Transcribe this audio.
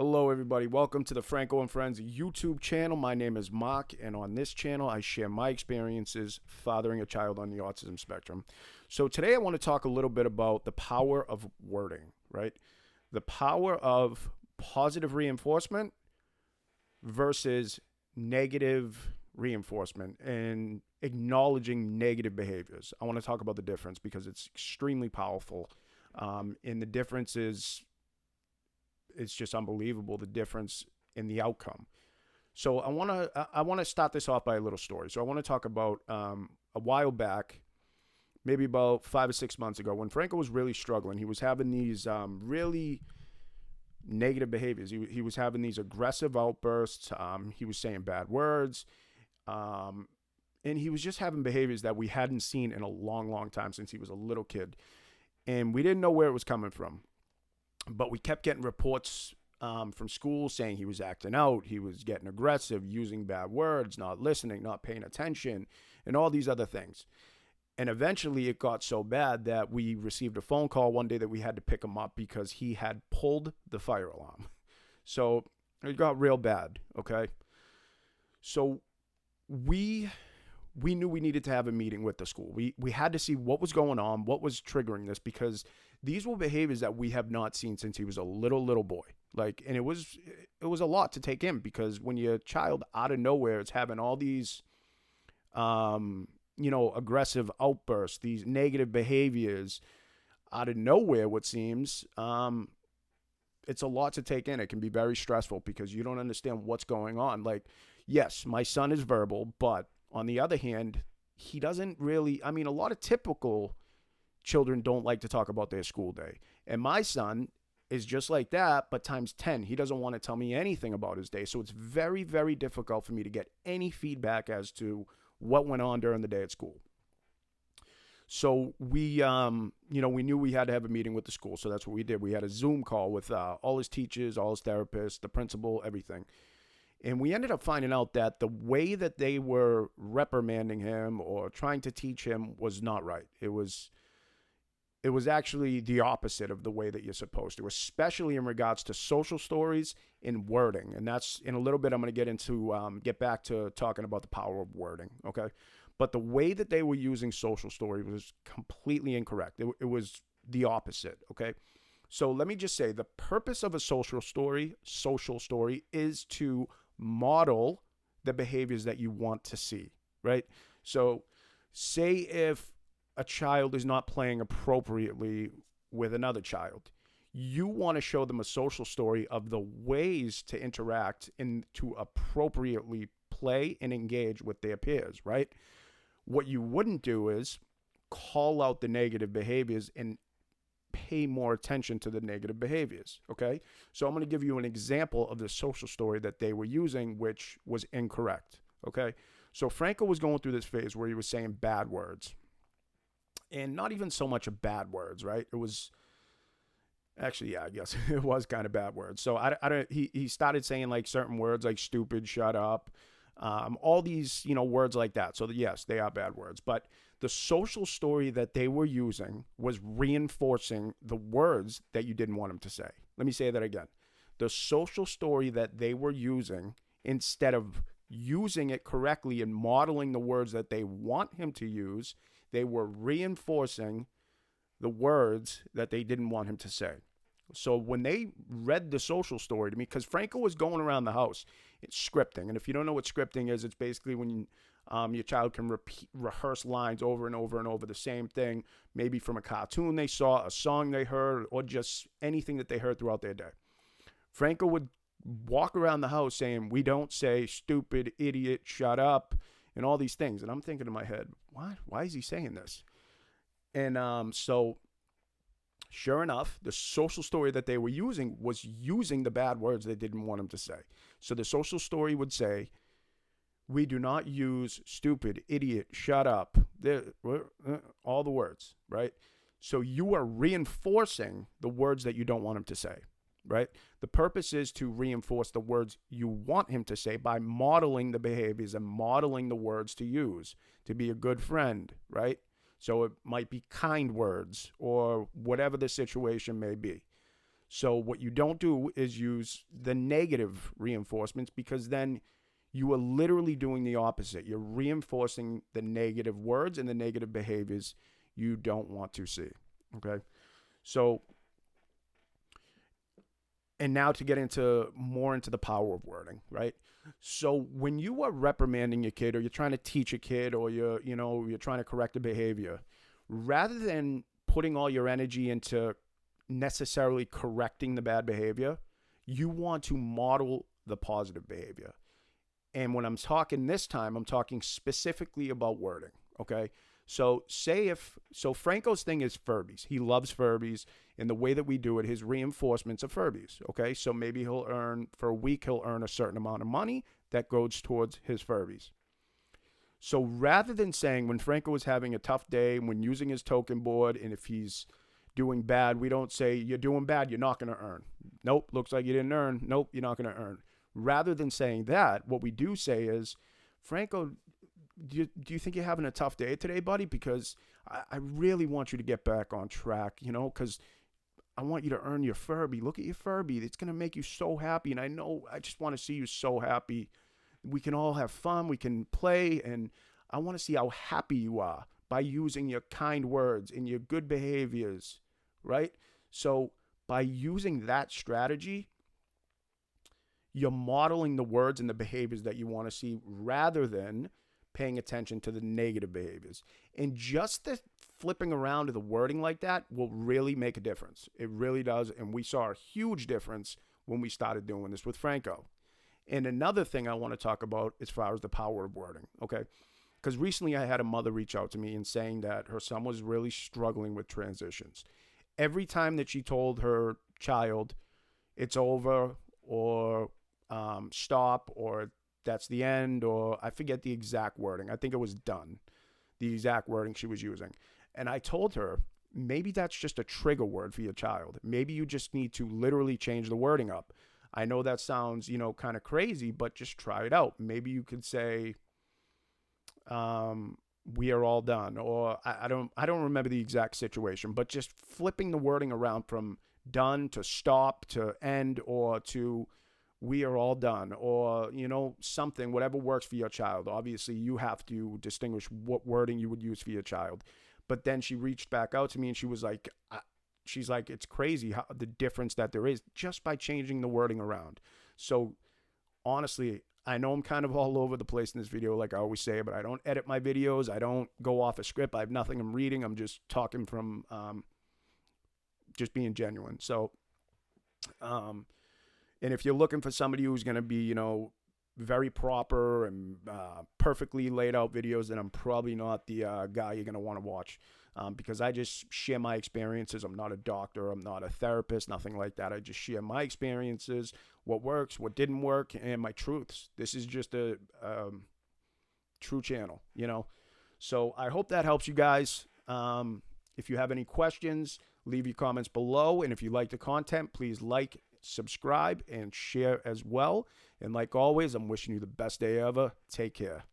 Hello, everybody. Welcome to the Franco and Friends YouTube channel. My name is Mark, and on this channel, I share my experiences fathering a child on the autism spectrum. So today, I want to talk a little bit about the power of wording, right? The power of positive reinforcement versus negative reinforcement and acknowledging negative behaviors. I want to talk about the difference because it's extremely powerful. And the difference is it's just unbelievable, the difference in the outcome. So I want to start this off by a little story. So I want to talk about a while back, maybe about 5 or 6 months ago, when Franco was really struggling. He was having these really negative behaviors. He was having these aggressive outbursts. He was saying bad words. And he was just having behaviors that we hadn't seen in a long, long time since he was a little kid. And we didn't know where it was coming from. But we kept getting reports from school saying he was acting out, he was getting aggressive, using bad words, not listening, not paying attention, and all these other things. And eventually it got so bad that we received a phone call one day that we had to pick him up because he had pulled the fire alarm. So it got real bad, okay? So we knew we needed to have a meeting with the school. We had to see what was going on, what was triggering this, because these were behaviors that we have not seen since he was a little boy. And it was a lot to take in, because when your child out of nowhere is having all these, aggressive outbursts, these negative behaviors out of nowhere, what seems, it's a lot to take in. It can be very stressful because you don't understand what's going on. Yes, my son is verbal, but on the other hand, he doesn't really, a lot of typical children don't like to talk about their school day. And my son is just like that, but times 10. He doesn't want to tell me anything about his day. So it's very, very difficult for me to get any feedback as to what went on during the day at school. So we knew we had to have a meeting with the school. So that's what we did. We had a Zoom call with all his teachers, all his therapists, the principal, everything. And we ended up finding out that the way that they were reprimanding him or trying to teach him was not right. It was actually the opposite of the way that you're supposed to, especially in regards to social stories and wording. And that's, in a little bit, I'm going to get back to talking about the power of wording, okay? But the way that they were using social story was completely incorrect. It was the opposite, okay? So let me just say, the purpose of a social story is to model the behaviors that you want to see, right? So say if a child is not playing appropriately with another child, you want to show them a social story of the ways to interact and to appropriately play and engage with their peers, right? What you wouldn't do is call out the negative behaviors and pay more attention to the negative behaviors, okay? So I'm going to give you an example of the social story that they were using, which was incorrect, okay? So Franco was going through this phase where he was saying bad words. And not even so much of bad words, right? It was actually, yeah, I guess it was kind of bad words. So he started saying certain words like stupid, shut up, all these, words like that. So yes, they are bad words. But the social story that they were using was reinforcing the words that you didn't want him to say. Let me say that again. The social story that they were using, instead of using it correctly and modeling the words that they want him to use, they were reinforcing the words that they didn't want him to say. So when they read the social story to me, because Franco was going around the house, it's scripting. And if you don't know what scripting is, it's basically when your child can rehearse lines over and over and over, the same thing, maybe from a cartoon they saw, a song they heard, or just anything that they heard throughout their day. Franco would walk around the house saying, "We don't say stupid, idiot, shut up," and all these things. And I'm thinking in my head, what? Why is he saying this? And so sure enough, the social story that they were using was using the bad words they didn't want him to say. So the social story would say, "We do not use stupid, idiot, shut up," all the words, right? So you are reinforcing the words that you don't want him to say, right? The purpose is to reinforce the words you want him to say by modeling the behaviors and modeling the words to use to be a good friend, right? So it might be kind words or whatever the situation may be. So what you don't do is use the negative reinforcements, because then you are literally doing the opposite. You're reinforcing the negative words and the negative behaviors you don't want to see. Okay. So, and now to get into more into the power of wording, right? So when you are reprimanding your kid, or you're trying to teach a kid, or you're trying to correct a behavior, rather than putting all your energy into necessarily correcting the bad behavior, you want to model the positive behavior. And when I'm talking this time, I'm talking specifically about wording. Okay. So Franco's thing is Furbies. He loves Furbies. And the way that we do it, his reinforcements are Furbies. Okay. So maybe for a week, he'll earn a certain amount of money that goes towards his Furbies. So rather than saying, when Franco is having a tough day, when using his token board, and if he's doing bad, we don't say, you're doing bad, you're not going to earn. Nope, looks like you didn't earn. Nope, you're not going to earn. Rather than saying that, what we do say is, Franco, do you think you're having a tough day today, buddy? Because I really want you to get back on track, because I want you to earn your Furby. Look at your Furby. It's going to make you so happy. And I just want to see you so happy. We can all have fun. We can play. And I want to see how happy you are by using your kind words and your good behaviors, right? So by using that strategy, you're modeling the words and the behaviors that you want to see, rather than paying attention to the negative behaviors. And just the flipping around to the wording like that will really make a difference. It really does. And we saw a huge difference when we started doing this with Franco. And another thing I want to talk about as far as the power of wording, okay? Because recently I had a mother reach out to me and saying that her son was really struggling with transitions. Every time that she told her child, it's over, or stop, or that's the end, or I forget the exact wording. I think it was done, the exact wording she was using. And I told her, maybe that's just a trigger word for your child. Maybe you just need to literally change the wording up. I know that sounds, kind of crazy, but just try it out. Maybe you could say, we are all done, or I don't remember the exact situation, but just flipping the wording around from done to stop to end, or to we are all done, or, something, whatever works for your child. Obviously, you have to distinguish what wording you would use for your child. But then she reached back out to me and she was like, it's crazy how the difference that there is just by changing the wording around. So honestly, I know I'm kind of all over the place in this video, like I always say, but I don't edit my videos. I don't go off a script. I have nothing I'm reading. I'm just talking from, just being genuine. So, and if you're looking for somebody who's going to be, very proper and perfectly laid out videos, then I'm probably not the guy you're going to want to watch, because I just share my experiences. I'm not a doctor. I'm not a therapist, nothing like that. I just share my experiences, what works, what didn't work, and my truths. This is just a true channel, So I hope that helps you guys. If you have any questions, leave your comments below. And if you like the content, please like, subscribe, and share as well. And like always, I'm wishing you the best day ever. Take care.